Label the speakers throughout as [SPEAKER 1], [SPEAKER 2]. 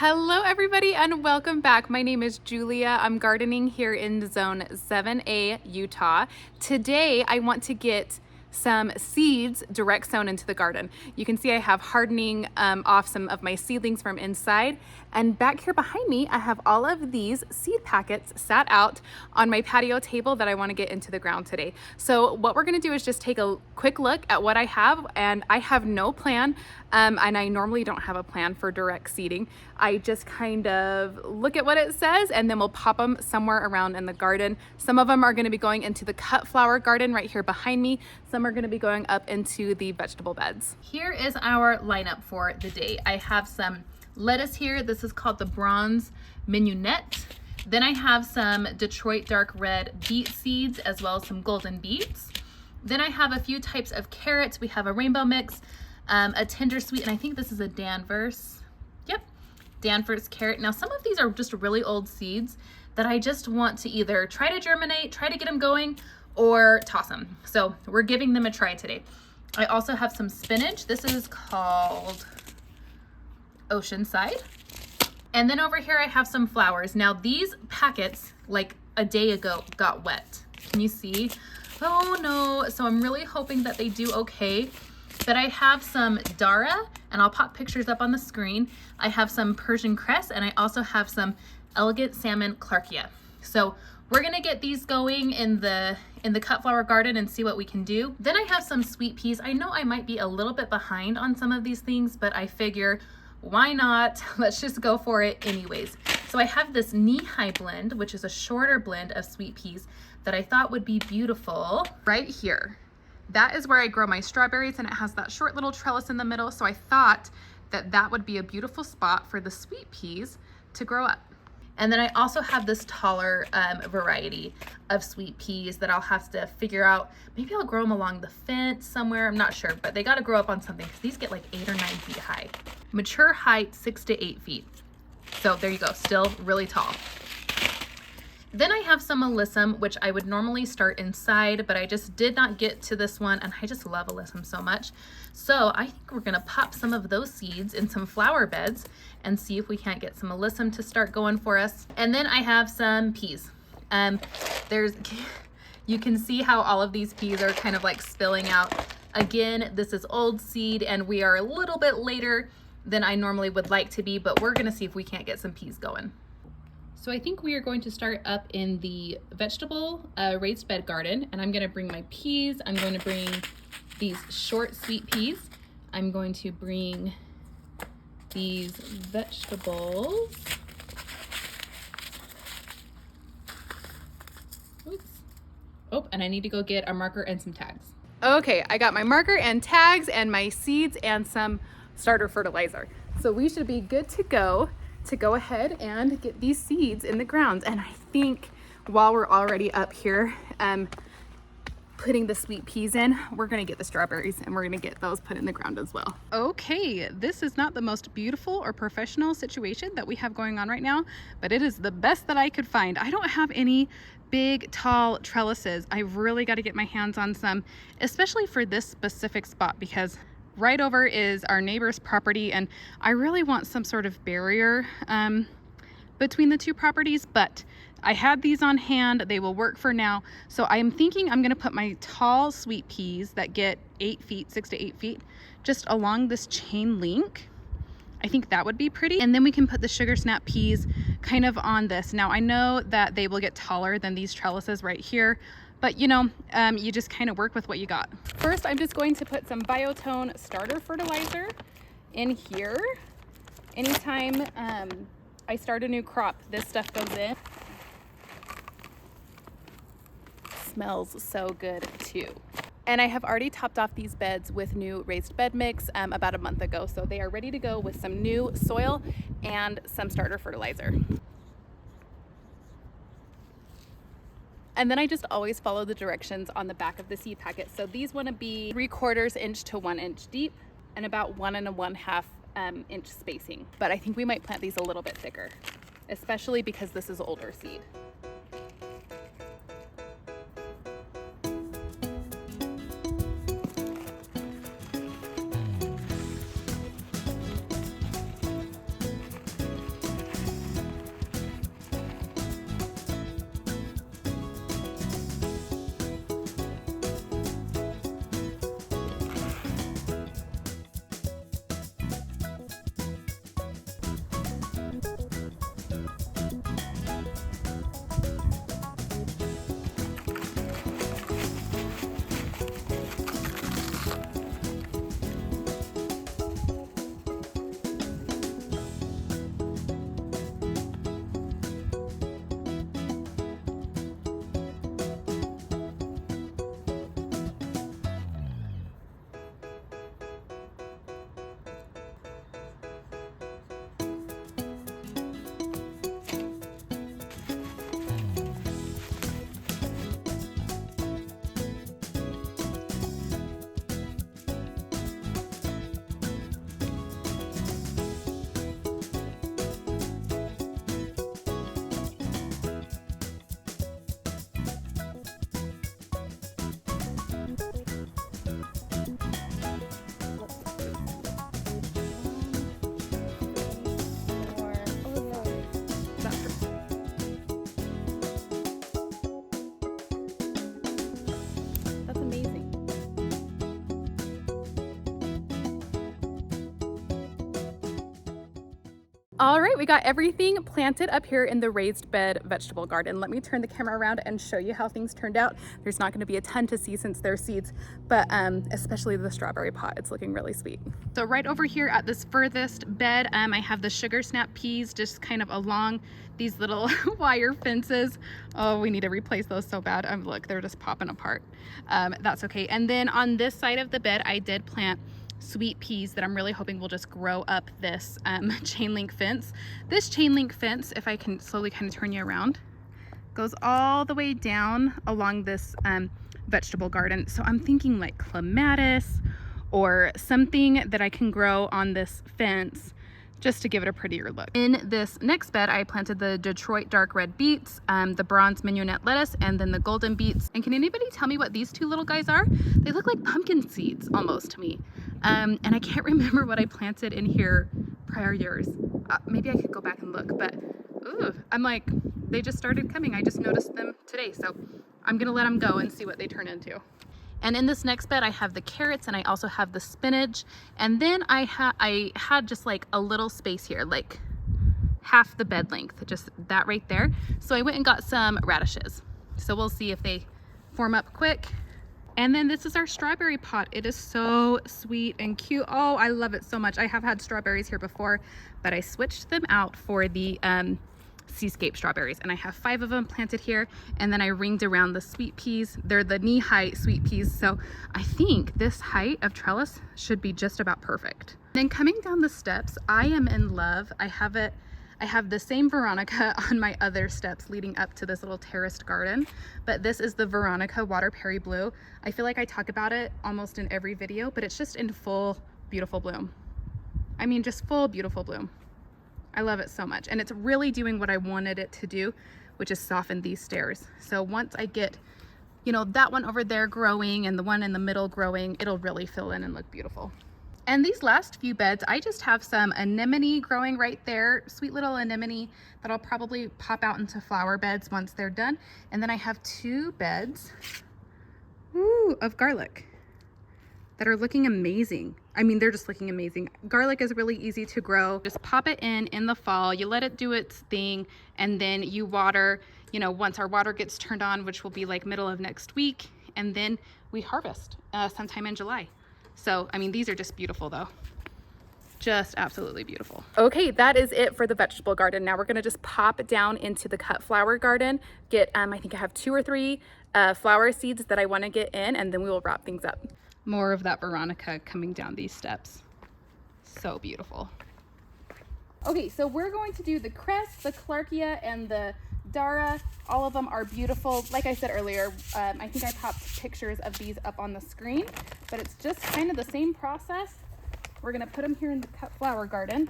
[SPEAKER 1] Hello everybody and welcome back. My name is Julia. I'm gardening here in Zone 7A, Utah. Today I want to get some seeds direct sown into the garden. You can see I have hardening off some of my seedlings from inside, and back here behind me I have all of these seed packets sat out on my patio table that I want to get into the ground today. So what we're going to do is just take a quick look at what I have, and I have no plan, and I normally don't have a plan for direct seeding. I just kind of look at what it says and then we'll pop them somewhere around in the garden. Some of them are going to be going into the cut flower garden right here behind me. Some are going to be going up into the vegetable beds. Here is our lineup for the day. I have some lettuce here. This is called the bronze mignonette. Then I have some Detroit dark red beet seeds as well as some golden beets. Then I have a few types of carrots. We have a rainbow mix, a tender sweet, and I think this is a Danvers. Yep, Danvers carrot. Now some of these are just really old seeds that I just want to either try to germinate, try to get them going, or toss them. So we're giving them a try today. I also have some spinach. This is called Oceanside. And then over here I have some flowers. Now these packets like a day ago got wet. Can you see? Oh no. So I'm really hoping that they do okay. But I have some Dara, and I'll pop pictures up on the screen. I have some Persian cress, and I also have some elegant salmon Clarkia. So we're gonna get these going in the cut flower garden and see what we can do. Then I have some sweet peas. I know I might be a little bit behind on some of these things, but I figure why not? Let's just go for it anyways. So I have this knee-high blend, which is a shorter blend of sweet peas that I thought would be beautiful right here. That is where I grow my strawberries, and it has that short little trellis in the middle. So I thought that that would be a beautiful spot for the sweet peas to grow up. And then I also have this taller variety of sweet peas that I'll have to figure out. Maybe I'll grow them along the fence somewhere. I'm not sure, but they got to grow up on something because these get like 8 or 9 feet high. Mature height 6 to 8 feet. So there you go, still really tall. Then I have some alyssum, which I would normally start inside, but I just did not get to this one, and I just love alyssum so much. So I think we're gonna pop some of those seeds in some flower beds and see if we can't get some alyssum to start going for us. And then I have some peas. You can see how all of these peas are kind of like spilling out. Again, this is old seed, and we are a little bit later than I normally would like to be, but we're gonna see if we can't get some peas going. So I think we are going to start up in the vegetable raised bed garden, and I'm going to bring my peas. I'm going to bring these short sweet peas. I'm going to bring these vegetables. Oops. Oh, and I need to go get a marker and some tags. Okay, I got my marker and tags and my seeds and some starter fertilizer. So we should be good to go ahead and get these seeds in the ground. And I think while we're already up here putting the sweet peas in, we're gonna get the strawberries and we're gonna get those put in the ground as well. Okay, this is not the most beautiful or professional situation that we have going on right now, but it is the best that I could find. I don't have any big tall trellises. I really got to get my hands on some, especially for this specific spot, because right over is our neighbor's property, and I really want some sort of barrier between the two properties, but I had these on hand. They will work for now. So I'm thinking I'm gonna put my tall sweet peas that get 8 feet, 6 to 8 feet, just along this chain link. I think that would be pretty. And then we can put the sugar snap peas kind of on this. Now I know that they will get taller than these trellises right here, but you know, you just kind of work with what you got. First, I'm just going to put some Biotone starter fertilizer in here. Anytime I start a new crop, this stuff goes in. Smells so good too. And I have already topped off these beds with new raised bed mix about a month ago. So they are ready to go with some new soil and some starter fertilizer. And then I just always follow the directions on the back of the seed packet. So these want to be 3/4 inch to 1 inch deep and about 1 1/2 inch spacing. But I think we might plant these a little bit thicker, especially because this is older seed.
[SPEAKER 2] All right, we got everything planted up here in the raised bed vegetable garden. Let me turn the camera around and show you how things turned out. There's not gonna be a ton to see since they're seeds, but especially the strawberry pot, it's looking really sweet. So right over here at this furthest bed, I have the sugar snap peas just kind of along these little wire fences. Oh, we need to replace those so bad. Look, they're just popping apart. That's okay. And then on this side of the bed, I did plant sweet peas that I'm really hoping will just grow up this chain link fence. This chain link fence, if I can slowly kind of turn you around, goes all the way down along this vegetable garden. So I'm thinking like clematis or something that I can grow on this fence just to give it a prettier look. In this next bed, I planted the Detroit dark red beets, the bronze mignonette lettuce, and then the golden beets. And can anybody tell me what these two little guys are? They look like pumpkin seeds almost to me. And I can't remember what I planted in here prior years. Maybe I could go back and look, but ooh, I'm like, they just started coming. I just noticed them today. So I'm gonna let them go and see what they turn into. And in this next bed, I have the carrots and I also have the spinach. And then I had just like a little space here, like half the bed length, just that right there. So I went and got some radishes. So we'll see if they form up quick. And then this is our strawberry pot. It is so sweet and cute. Oh, I love it so much. I have had strawberries here before, but I switched them out for the Seascape strawberries, and I have 5 of them planted here. And then I ringed around the sweet peas. They're the knee-height sweet peas, so I think this height of trellis should be just about perfect. Then coming down the steps, I am in love. I have the same Veronica on my other steps leading up to this little terraced garden, but this is the Veronica Water Perry Blue. I feel like I talk about it almost in every video, but it's just in full beautiful bloom. I mean, just full beautiful bloom. I love it so much, and it's really doing what I wanted it to do, which is soften these stairs. So once I get, you know, that one over there growing and the one in the middle growing, it'll really fill in and look beautiful. And these last few beds, I just have some anemone growing right there, sweet little anemone that'll probably pop out into flower beds once they're done. And then I have 2 beds of garlic that are looking amazing. I mean, they're just looking amazing. Garlic is really easy to grow. Just pop it in the fall, you let it do its thing, and then you water, you know, once our water gets turned on, which will be like middle of next week, and then we harvest sometime in July. So, I mean, these are just beautiful though. Just absolutely beautiful. Okay, that is it for the vegetable garden. Now we're gonna just pop down into the cut flower garden, get, I think I have 2 or 3 flower seeds that I wanna get in, and then we will wrap things up. More of that Veronica coming down these steps. So beautiful. Okay, so we're going to do the cress, the Clarkia, and the Dara. All of them are beautiful. Like I said earlier, I think I popped pictures of these up on the screen, but it's just kind of the same process. We're gonna put them here in the cut flower garden.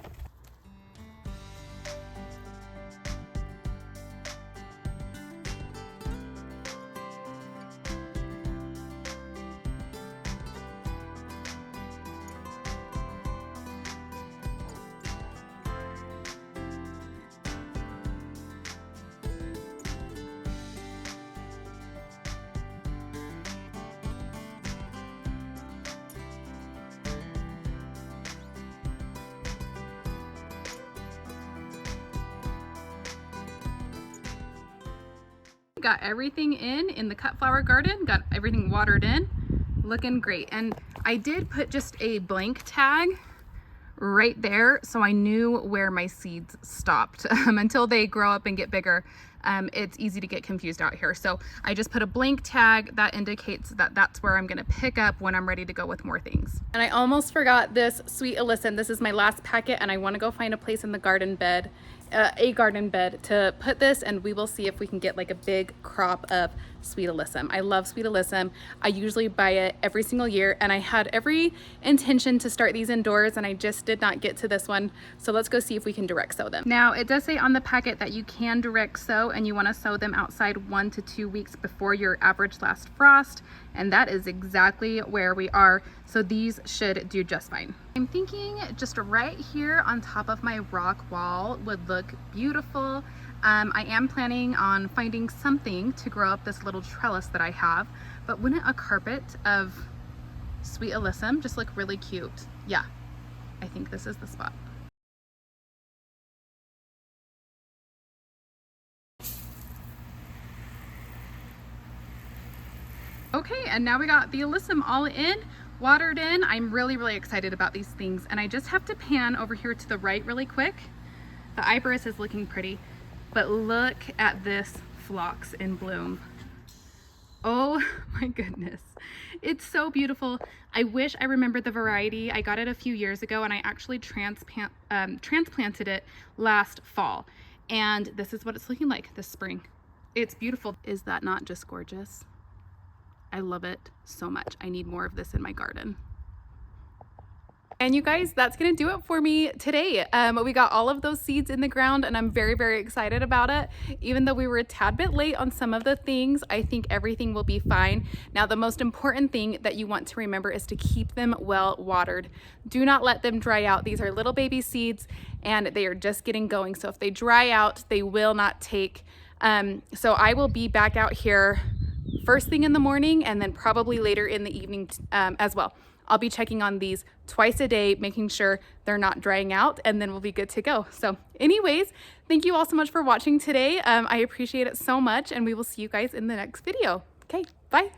[SPEAKER 2] Got everything in the cut flower garden, got everything watered in, looking great. And I did put just a blank tag right there so I knew where my seeds stopped. Until they grow up and get bigger, it's easy to get confused out here. So I just put a blank tag that indicates that that's where I'm gonna pick up when I'm ready to go with more things. And I almost forgot this sweet alyssum. This is my last packet, and I wanna go find a place in the garden bed, a garden bed to put this, and we will see if we can get like a big crop of sweet alyssum. I love sweet alyssum. I usually buy it every single year, and I had every intention to start these indoors, and I just did not get to this one. So let's go see if we can direct sow them. Now it does say on the packet that you can direct sow, and you want to sow them outside 1 to 2 weeks before your average last frost, and that is exactly where we are. So these should do just fine. I'm thinking just right here on top of my rock wall would look beautiful. I am planning on finding something to grow up this little trellis that I have, but wouldn't a carpet of sweet alyssum just look really cute? Yeah, I think this is the spot. Okay, and now we got the alyssum all in, watered in. I'm really excited about these things, and I just have to pan over here to the right really quick. The iris is looking pretty, but look at this phlox in bloom. Oh my goodness, it's so beautiful. I wish I remembered the variety. I got it a few years ago, and I actually transplanted it last fall, and this is what it's looking like this spring. It's beautiful. Is that not just gorgeous? I love it so much. I need more of this in my garden. And you guys, that's gonna do it for me today. We got all of those seeds in the ground, and I'm very excited about it. Even though we were a tad bit late on some of the things, I think everything will be fine. Now, the most important thing that you want to remember is to keep them well watered. Do not let them dry out. These are little baby seeds, and they are just getting going. So if they dry out, they will not take. So I will be back out here first thing in the morning, and then probably later in the evening as well. I'll be checking on these twice a day, making sure they're not drying out, and then we'll be good to go. So anyways, thank you all so much for watching today. I appreciate it so much, and we will see you guys in the next video. Okay, bye.